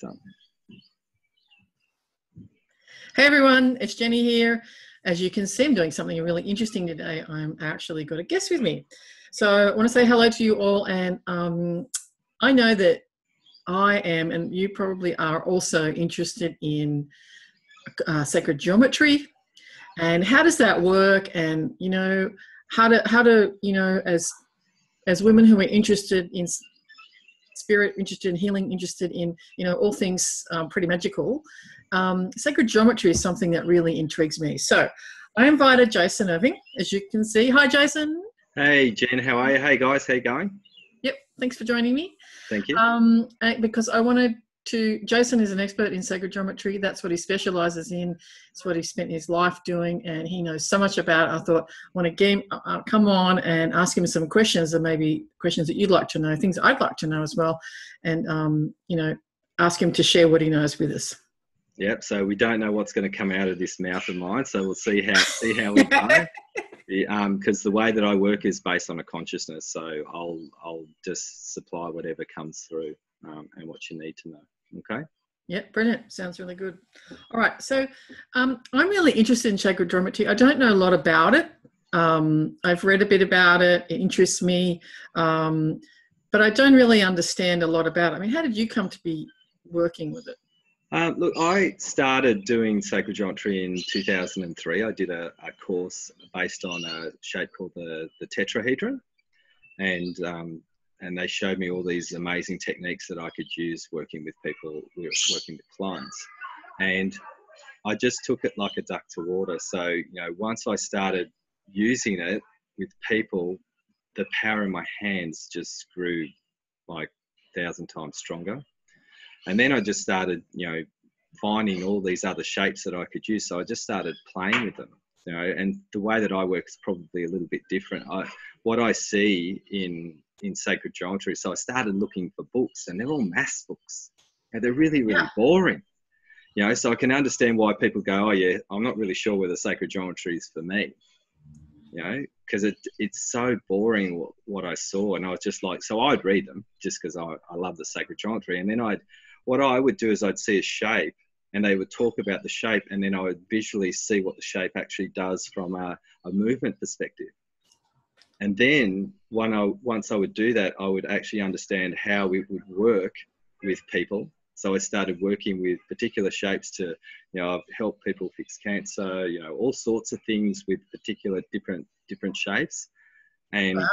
done. Hey everyone, it's Jenny here. As you can see, I'm doing something really interesting today. I'm actually got a guest with me. So I want to say hello to you all, and I know that I am, and you probably are also interested in sacred geometry, and how does that work, and how to as women who are interested in spirit, interested in healing, interested in all things pretty magical. Sacred geometry is something that really intrigues me. So I invited Jason Irving, as you can see. Hi, Jason. Hey, Jen. How are you? Hey, guys. How you going? Yep. Thanks for joining me. Thank you. Because I wanted to, Jason is an expert in sacred geometry. That's what he specializes in. It's what he spent his life doing, and he knows so much about it. I thought I want to get him, come on and ask him some questions, and maybe questions that you'd like to know, things I'd like to know as well, and ask him to share what he knows with us. Yep. So we don't know what's going to come out of this mouth of mine. So we'll see how we go. Because the way that I work is based on a consciousness. So I'll just supply whatever comes through and what you need to know. Okay. Yeah, brilliant. Sounds really good. All right. So I'm really interested in sacred geometry. I don't know a lot about it. I've read a bit about it. It interests me. But I don't really understand a lot about it. I mean, how did you come to be working with it? Look, I started doing sacred geometry in 2003. I did a course based on a shape called the Tetrahedron, and they showed me all these amazing techniques that I could use working with people, working with clients, and I just took it like a duck to water. So once I started using it with people, the power in my hands just grew like 1,000 times stronger. And then I just started, finding all these other shapes that I could use. So I just started playing with them, and the way that I work is probably a little bit different. What I see in sacred geometry, so I started looking for books, and they're all maths books. And they're really, really boring. So I can understand why people go, oh yeah, I'm not really sure whether sacred geometry is for me. Because it's so boring what I saw. And I was just like, so I'd read them just because I love the sacred geometry. And then what I would do is I'd see a shape, and they would talk about the shape, and then I would visually see what the shape actually does from a movement perspective. And then once I would do that, I would actually understand how it would work with people. So I started working with particular shapes to, I've helped people fix cancer, all sorts of things with particular different shapes. And wow.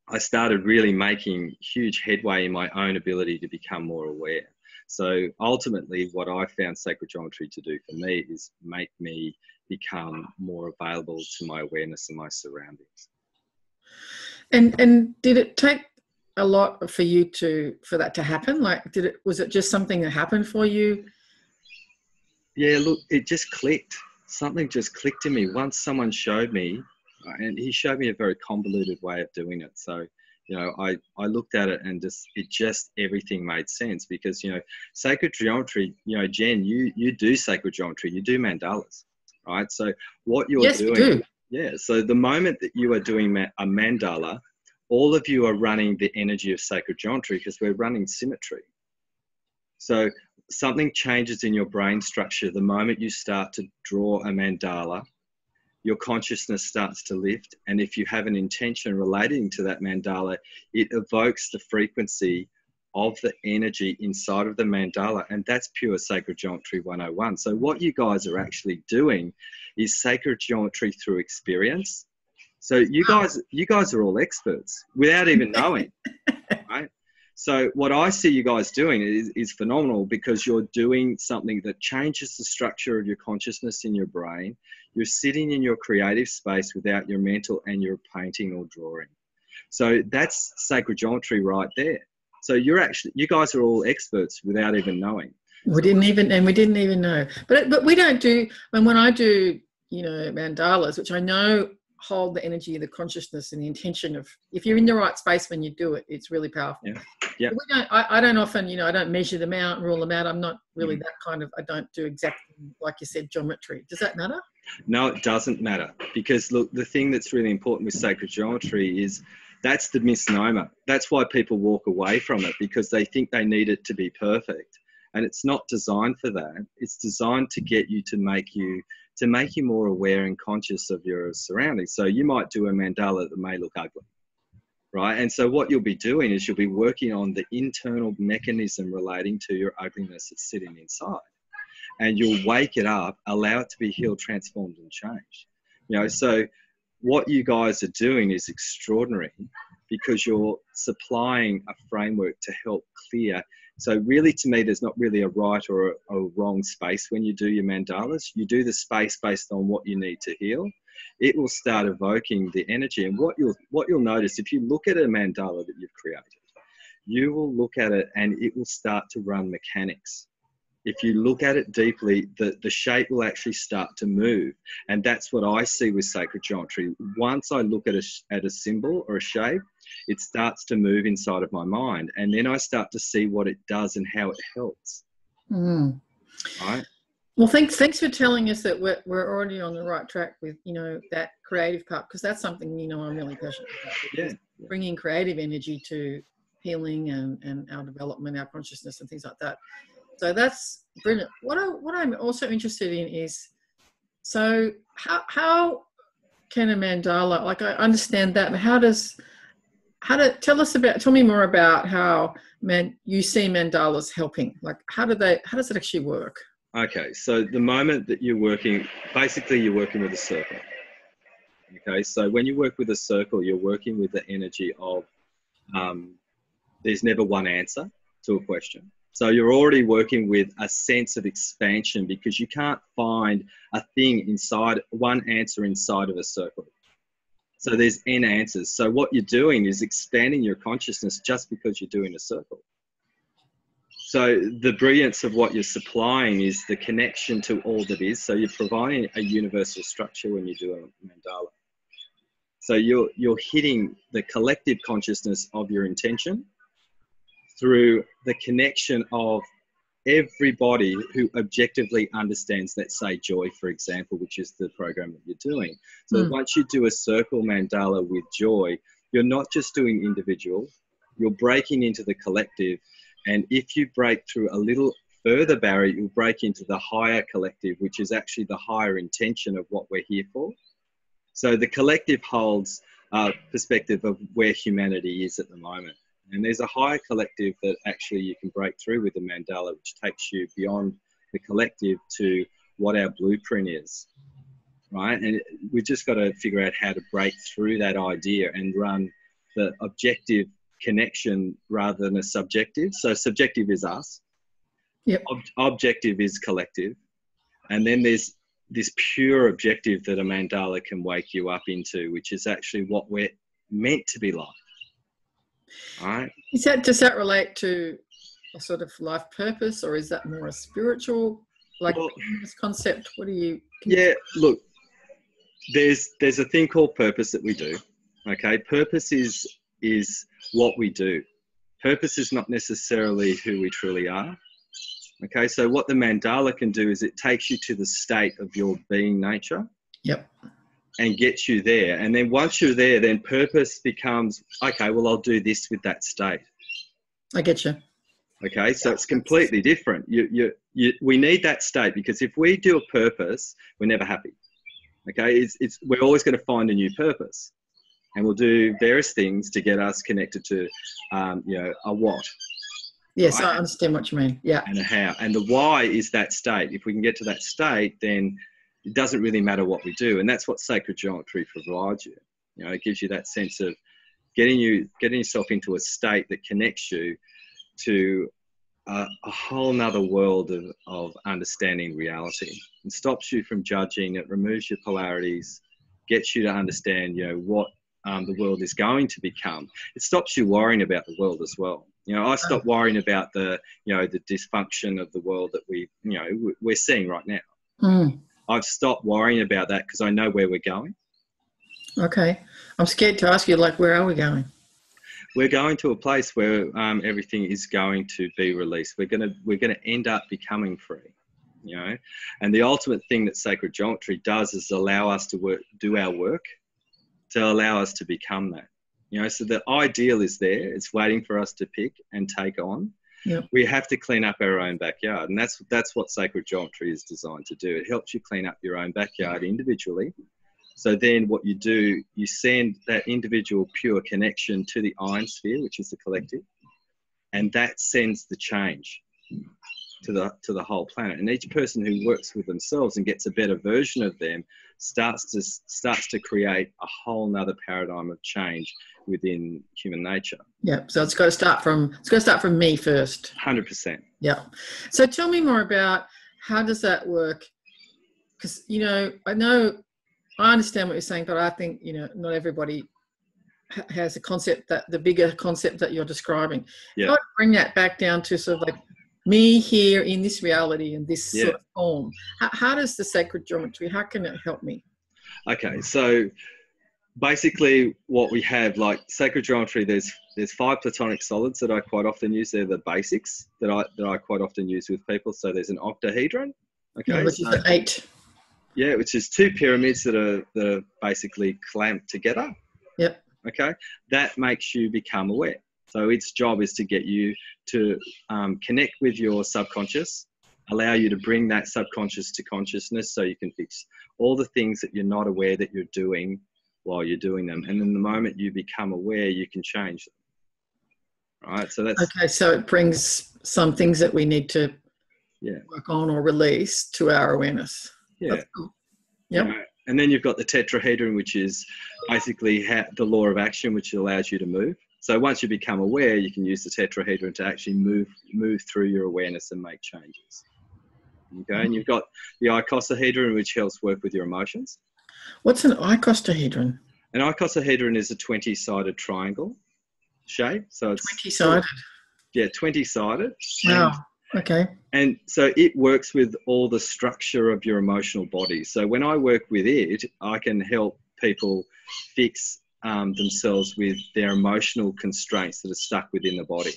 I started really making huge headway in my own ability to become more aware. So ultimately what I found sacred geometry to do for me is make me become more available to my awareness and my surroundings. And did it take a lot for you for that to happen? Like, was it just something that happened for you? Yeah, look, it just clicked. Something just clicked in me. Once someone showed me, and he showed me a very convoluted way of doing it. So, I looked at it and everything made sense, because, sacred geometry, Jen, you do sacred geometry, you do mandalas, right? So what you're doing. Yes, do. Yeah. So the moment that you are doing a mandala, all of you are running the energy of sacred geometry, because we're running symmetry. So something changes in your brain structure the moment you start to draw a mandala. Your consciousness starts to lift, and if you have an intention relating to that mandala, it evokes the frequency of the energy inside of the mandala, and that's pure sacred geometry 101. So what you guys are actually doing is sacred geometry through experience. So you guys are all experts without even knowing, right? So what I see you guys doing is phenomenal, because you're doing something that changes the structure of your consciousness in your brain. You're sitting in your creative space without your mental and your painting or drawing. So that's sacred geometry right there. So you guys are all experts without even knowing. We didn't even know. But we don't do, when I do, mandalas, which I know hold the energy of the consciousness and the intention of, if you're in the right space when you do it, it's really powerful. Yeah. I don't often, I don't measure them out and rule them out. I'm not really that kind of, I don't do exactly, like you said, geometry. Does that matter? No, it doesn't matter, because look, the thing that's really important with sacred geometry is that's the misnomer. That's why people walk away from it, because they think they need it to be perfect. And it's not designed for that. It's designed to get you to make you more aware and conscious of your surroundings. So you might do a mandala that may look ugly, right? And so what you'll be doing is you'll be working on the internal mechanism relating to your ugliness that's sitting inside. And you'll wake it up, allow it to be healed, transformed, and changed. You know, so what you guys are doing is extraordinary because you're supplying a framework to help clear. So really, to me, there's not really a right or a wrong space when you do your mandalas. You do the space based on what you need to heal. It will start evoking the energy. And what you'll notice, if you look at a mandala that you've created, you will look at it and it will start to run mechanics. If you look at it deeply, the shape will actually start to move. And that's what I see with sacred geometry. Once I look at a symbol or a shape, it starts to move inside of my mind. And then I start to see what it does and how it helps. Mm. Right? Well, thanks for telling us that we're already on the right track with, you know, that creative part, because that's something, you know, I'm really passionate about. Yeah. Bringing creative energy to healing and our development, our consciousness and things like that. So that's brilliant. What I'm also interested in is, so how can a mandala, like I understand that, but tell me more about how you see mandalas helping. Like how does it actually work? Okay, so the moment that you're working with a circle. Okay, so when you work with a circle, you're working with the energy of there's never one answer to a question. So you're already working with a sense of expansion because you can't find a thing one answer inside of a circle. So there's n answers. So what you're doing is expanding your consciousness just because you're doing a circle. So the brilliance of what you're supplying is the connection to all that is. So you're providing a universal structure when you do a mandala. So you're hitting the collective consciousness of your intention through the connection of everybody who objectively understands, let's say, joy, for example, which is the program that you're doing. So once you do a circle mandala with joy, you're not just doing individual, you're breaking into the collective. And if you break through a little further barrier, you'll break into the higher collective, which is actually the higher intention of what we're here for. So the collective holds perspective of where humanity is at the moment. And there's a higher collective that actually you can break through with the mandala, which takes you beyond the collective to what our blueprint is, right? And we've just got to figure out how to break through that idea and run the objective connection rather than a subjective. So subjective is us. Yep. Objective is collective. And then there's this pure objective that a mandala can wake you up into, which is actually what we're meant to be like. All right. Does that relate to a sort of life purpose, or is that more a spiritual, this concept? Look, there's a thing called purpose that we do. Okay, purpose is what we do. Purpose is not necessarily who we truly are. Okay, so what the mandala can do is it takes you to the state of your being nature. Yep. And gets you there. And then once you're there, then purpose becomes, okay, well, I'll do this with that state. I get you. Okay, so it's completely different. We need that state, because if we do a purpose, we're never happy. Okay, we're always going to find a new purpose. And we'll do various things to get us connected to, a what. Yes, right? I understand what you mean. Yeah. And a how. And the why is that state. If we can get to that state, then it doesn't really matter what we do. And that's what sacred geometry provides you. You know, it gives you that sense of getting yourself into a state that connects you to a whole nother world of understanding reality. It stops you from judging. It removes your polarities, gets you to understand, what the world is going to become. It stops you worrying about the world as well. I stopped worrying about the dysfunction of the world that we're seeing right now. Mm. I've stopped worrying about that because I know where we're going. Okay. I'm scared to ask you, where are we going? We're going to a place where everything is going to be released. We're going to end up becoming free, And the ultimate thing that sacred geometry does is allow us to do our work to allow us to become that. So the ideal is there. It's waiting for us to pick and take on. Yep. We have to clean up our own backyard, and that's what sacred geometry is designed to do. It helps you clean up your own backyard individually. So then what you do, you send that individual pure connection to the iron sphere, which is the collective, and that sends the change to the whole planet. And each person who works with themselves and gets a better version of them starts to create a whole nother paradigm of change within human nature. Yeah. So it's got to start from me first. 100%. Yeah. So tell me more about how does that work? Because, I understand what you're saying, but I think, not everybody has the bigger concept that you're describing. Yeah. How do I bring that back down to sort of like me here in this reality and this sort of form? How does the sacred geometry, how can it help me? Okay, so basically what we have, like sacred geometry, there's 5 Platonic solids that I quite often use. They're the basics that I quite often use with people. So there's an octahedron, okay, which is 8. Yeah, which is 2 pyramids that are basically clamped together. Yep. Okay, that makes you become aware. So its job is to get you to connect with your subconscious, allow you to bring that subconscious to consciousness so you can fix all the things that you're not aware that you're doing while you're doing them. And then the moment you become aware, you can change them. Right? So that's... Okay, so it brings some things that we need to work on or release to our awareness. Yeah. That's cool. Yep. And then you've got the tetrahedron, which is basically the law of action, which allows you to move. So once you become aware, you can use the tetrahedron to actually move through your awareness and make changes. Okay, and you've got the icosahedron, which helps work with your emotions. What's an icosahedron? An icosahedron is a 20-sided triangle shape. So it's 20-sided. Yeah, 20-sided. Wow. Okay. And so it works with all the structure of your emotional body. So when I work with it, I can help people fix themselves with their emotional constraints that are stuck within the body.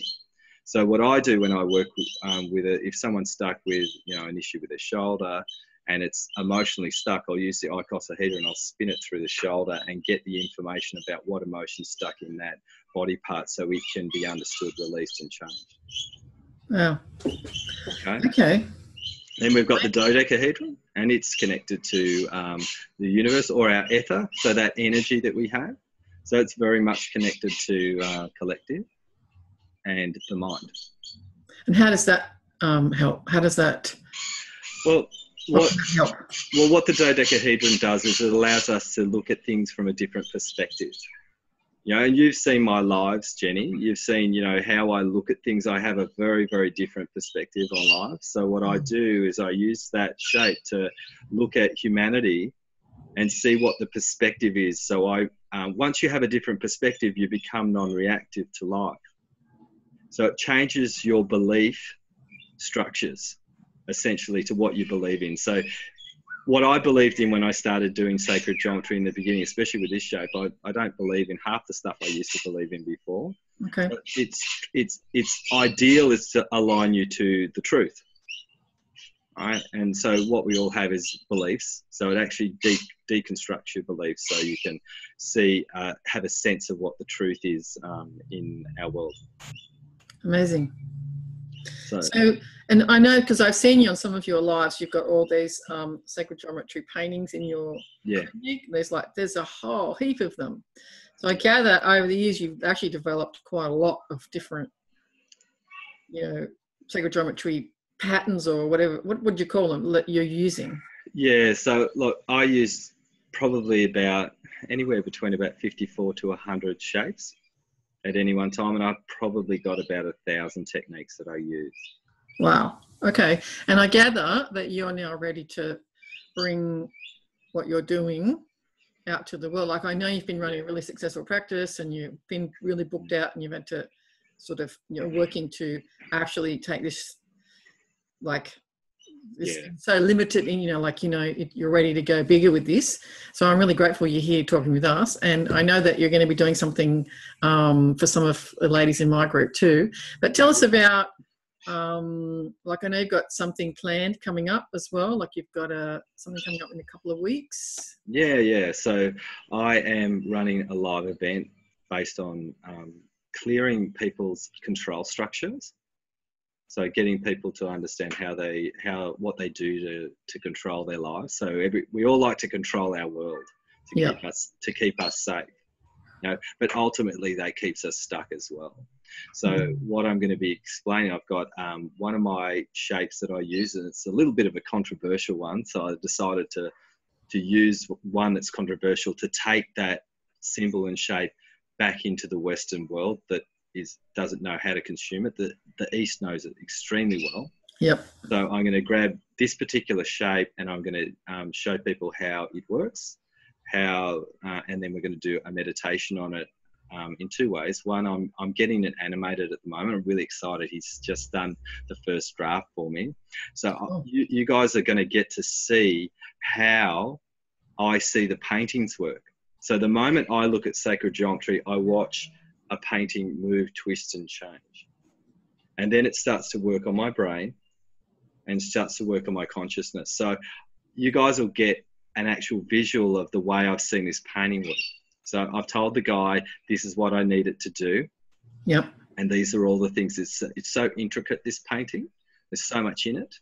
So what I do when I work with it, if someone's stuck with an issue with their shoulder and it's emotionally stuck, I'll use the icosahedron, I'll spin it through the shoulder and get the information about what emotion's stuck in that body part so it can be understood, released and changed. Wow. Okay. Then we've got the dodecahedron, and it's connected to the universe or our ether, so that energy that we have. So it's very much connected to collective and the mind. And how does that help? How does that help? What the dodecahedron does is it allows us to look at things from a different perspective. And you've seen my lives, Jenny. You've seen, how I look at things. I have a very, very different perspective on life. So what I do is I use that shape to look at humanity and see what the perspective is. So once you have a different perspective, you become non-reactive to life. So it changes your belief structures, essentially, to what you believe in. So what I believed in when I started doing sacred geometry in the beginning, especially with this shape, I don't believe in half the stuff I used to believe in before. Okay. But its ideal is to align you to the truth, right? And so what we all have is beliefs. So it actually deconstructs your beliefs so you can see, have a sense of what the truth is in our world. Amazing. So, and I know because I've seen you on some of your lives, you've got all these sacred geometry paintings in your clinic. There's a whole heap of them. So I gather over the years you've actually developed quite a lot of different, sacred geometry patterns or whatever. What would you call them that you're using? Yeah. So look, I use probably about anywhere between about 54 to 100 shapes at any one time, and I've probably got about 1,000 techniques that I use. Wow. Okay. And I gather that you're now ready to bring what you're doing out to the world. Like I know you've been running a really successful practice and you've been really booked out and you've had to sort of, working to actually take this, so limited in, you're ready to go bigger with this. So I'm really grateful you're here talking with us. And I know that you're going to be doing something for some of the ladies in my group too. But tell us about, I know you've got something planned coming up as well. Like you've got something coming up in a couple of weeks. Yeah. So I am running a live event based on clearing people's control structures. So getting people to understand what they do to control their lives. So we all like to control our world to keep us safe. You know, but ultimately that keeps us stuck as well. So what I'm going to be explaining, I've got one of my shapes that I use, and it's a little bit of a controversial one. So I decided to use one that's controversial to take that symbol and shape back into the Western world that doesn't know how to consume it. The East knows it extremely well. Yep. So I'm going to grab this particular shape and I'm going to show people how it works, and then we're going to do a meditation on it in two ways. One, I'm getting it animated at the moment. I'm really excited. He's just done the first draft for me. So you guys are going to get to see how I see the paintings work. So the moment I look at sacred geometry, I watch a painting move, twist and change. And then it starts to work on my brain and starts to work on my consciousness. So you guys will get an actual visual of the way I've seen this painting work. So I've told the guy, this is what I need it to do. Yep. And these are all the things. It's so intricate, this painting. There's so much in it.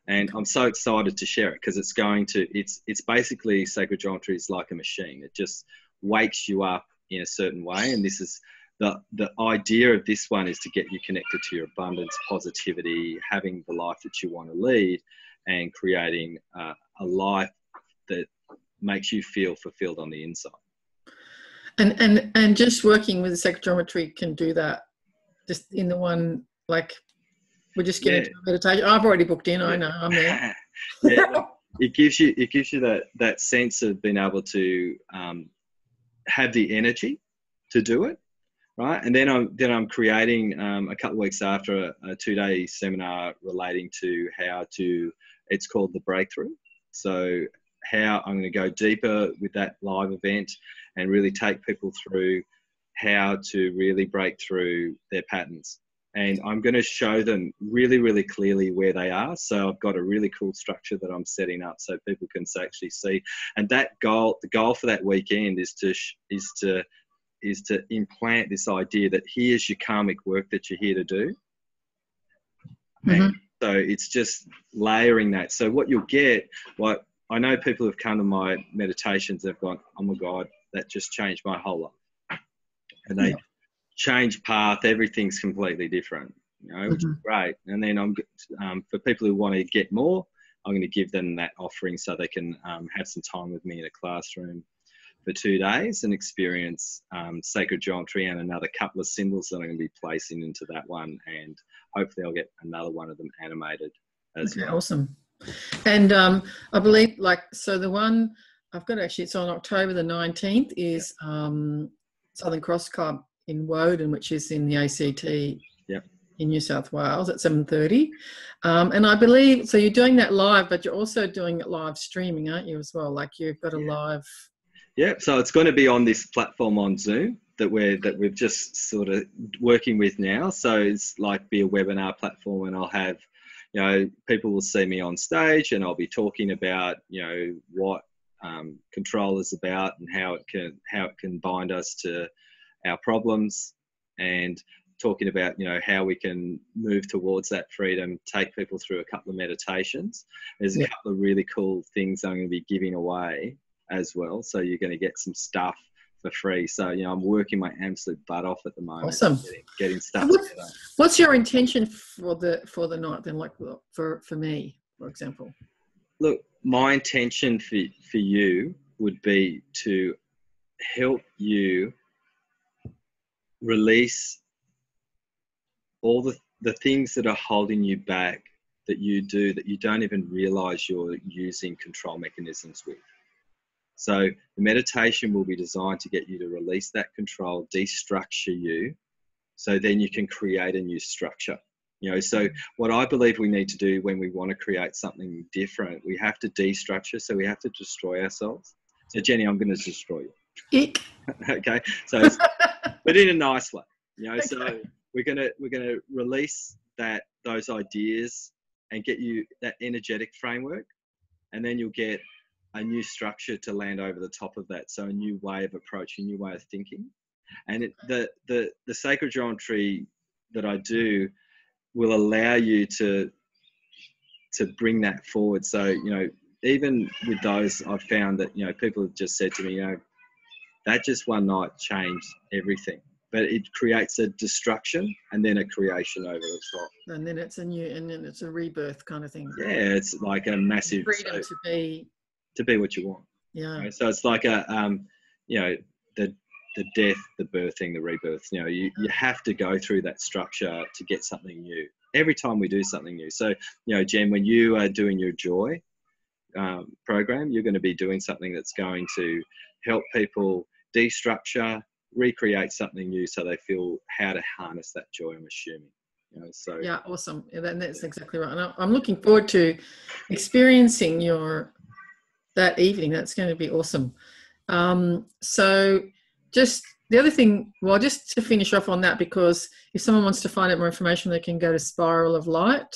And I'm so excited to share it because it's basically sacred geometry is like a machine. It just wakes you up in a certain way. And this is the idea of this one is to get you connected to your abundance, positivity, having the life that you want to lead, and creating a life that makes you feel fulfilled on the inside. And just working with the sacred geometry can do that. Just in the one, like, we're just getting into meditation. I've already booked in. I know I'm there. It gives you that sense of being able to have the energy to do it, right? And then I'm creating a couple of weeks after a 2-day seminar relating to it's called the breakthrough. So how I'm going to go deeper with that live event and really take people through how to really break through their patterns. And I'm going to show them really, really clearly where they are. So I've got a really cool structure that I'm setting up so people can actually see. And the goal for that weekend is to implant this idea that here's your karmic work that you're here to do. Mm-hmm. And so it's just layering that. So what you'll get, what I know people have come to my meditations, they've gone, oh my God, that just changed my whole life. And they change path, everything's completely different, which is great. And then for people who want to get more, I'm going to give them that offering so they can have some time with me in a classroom for 2 days and experience sacred geometry and another couple of symbols that I'm going to be placing into that one. And hopefully I'll get another one of them animated as well. Awesome. And I believe, so the one I've got it's on October the 19th is Southern Cross Club in Woden, which is in the ACT in New South Wales at 7:30. And I believe, so you're doing that live, but you're also doing it live streaming, aren't you, as well? Like you've got a live... Yeah, so it's going to be on this platform on Zoom that we've just sort of working with now. So it's like be a webinar platform, and I'll have, people will see me on stage and I'll be talking about, what control is about and how it can bind us to our problems, and talking about, how we can move towards that freedom, take people through a couple of meditations. There's a couple of really cool things I'm going to be giving away as well. So you're going to get some stuff for free. So, I'm working my absolute butt off at the moment. Awesome. Getting stuff together. What's your intention for the night then, like for me, for example? Look, my intention for you would be to help you release all the things that are holding you back that you do that you don't even realize you're using control mechanisms with. So the meditation will be designed to get you to release that control, destructure you, so then you can create a new structure. So what I believe we need to do when we want to create something different, we have to destructure, so we have to destroy ourselves. So Jenny, I'm going to destroy you. Eek. Okay, so but in a nice way, Okay. So we're gonna release those ideas and get you that energetic framework, and then you'll get a new structure to land over the top of that. So a new way of approach, a new way of thinking. And the sacred geometry that I do, will allow you to bring that forward. So, even with those, I've found that, people have just said to me, that just one night changed everything. But it creates a destruction and then a creation over the top. And then it's a rebirth kind of thing. Yeah, it's like a massive freedom to be what you want. Yeah. So it's like the death, the birthing, the rebirth. You have to go through that structure to get something new. Every time we do something new. So, Jen, when you are doing your joy program, you're going to be doing something that's going to help people destructure, recreate something new so they feel how to harness that joy, I'm assuming. So yeah, awesome. Yeah, that's exactly right. And I'm looking forward to experiencing that evening. That's going to be awesome. So just the other thing, well, just to finish off on that, because if someone wants to find out more information, they can go to Spiral of Light,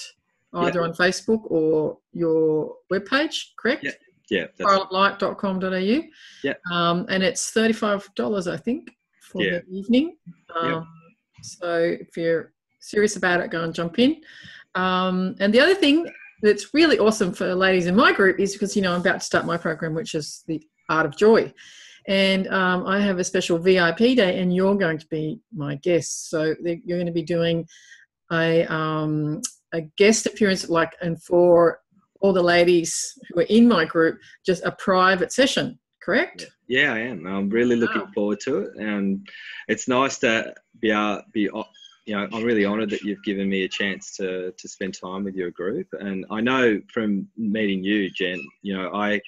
either on Facebook or your webpage, correct? Yeah. spiraloflight.com.au. Yeah. And it's $35, I think, for the evening. So if you're serious about it, go and jump in. And the other thing that's really awesome for ladies in my group is because, I'm about to start my program, which is the Art of Joy. And I have a special VIP day, and you're going to be my guest. So you're going to be doing a guest appearance, and for all the ladies who are in my group, just a private session, correct? Yeah, I am. I'm really looking forward to it. And it's nice to I'm really honoured that you've given me a chance to spend time with your group. And I know from meeting you, Jen, I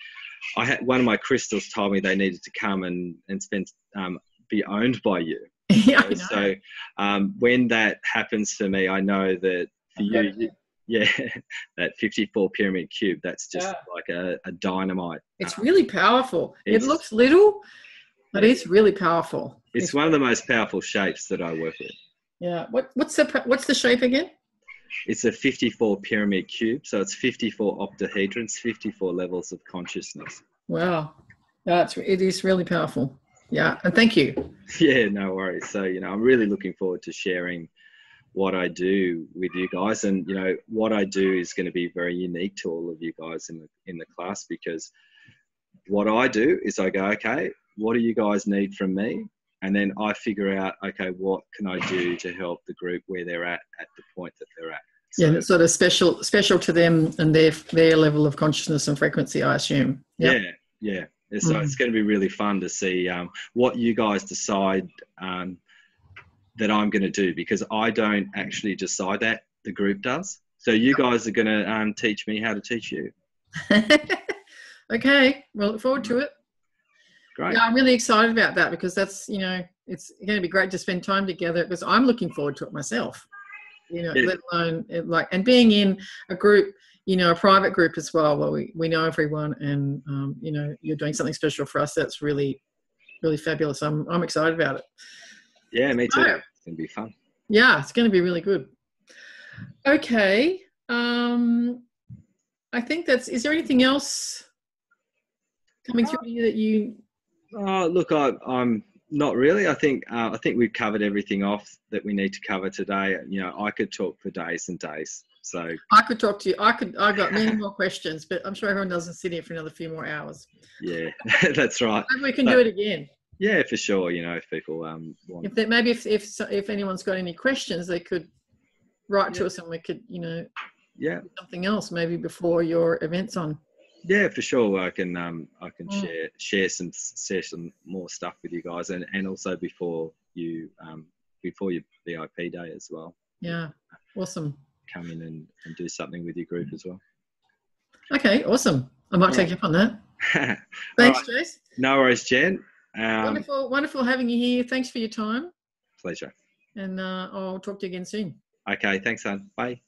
had one of my crystals told me they needed to come and be owned by you. Yeah. So when that happens for me, I know that for you, that 54 pyramid cube, that's just like a dynamite. It's really powerful. It looks little, but it's really powerful. It's one of the most powerful shapes that I work with. Yeah. What's the shape again? It's a 54 pyramid cube, so it's 54 octahedrons, 54 levels of consciousness. Wow, it is really powerful. Yeah, and thank you. Yeah, no worries. So I'm really looking forward to sharing what I do with you guys, and what I do is going to be very unique to all of you guys in the class, because what I do is I go, okay, what do you guys need from me? And then I figure out, okay, what can I do to help the group where they're at the point that they're at. So, and it's sort of special to them and their level of consciousness and frequency, I assume. Yep. Yeah. So it's going to be really fun to see what you guys decide that I'm going to do, because I don't actually decide that, the group does. So you guys are going to teach me how to teach you. Okay, well, look forward to it. Great. Yeah, I'm really excited about that, because that's, it's going to be great to spend time together, because I'm looking forward to it myself, let alone and being in a group, a private group as well, where we know everyone, and, you're doing something special for us. That's really, really fabulous. I'm excited about it. Yeah, me too. It's going to be fun. Yeah, it's going to be really good. Okay. I think is there anything else coming through to you that you... Look, I'm not really. I think we've covered everything off that we need to cover today. I could talk for days and days. So I could talk to you. I've got many more questions, but I'm sure everyone doesn't sit here for another few more hours. Yeah, that's right. Maybe we can do it again. Yeah, for sure. If people want. If anyone's got any questions, they could write to us, and we could do something else maybe before your event's on. Yeah, for sure. I can share some more stuff with you guys, and also before your VIP day as well. Yeah, awesome. Come in and do something with your group as well. Okay, awesome. I might take you up on that. Thanks, Jace. No worries, Jen. Wonderful having you here. Thanks for your time. Pleasure. And I'll talk to you again soon. Okay, thanks, hon. Bye.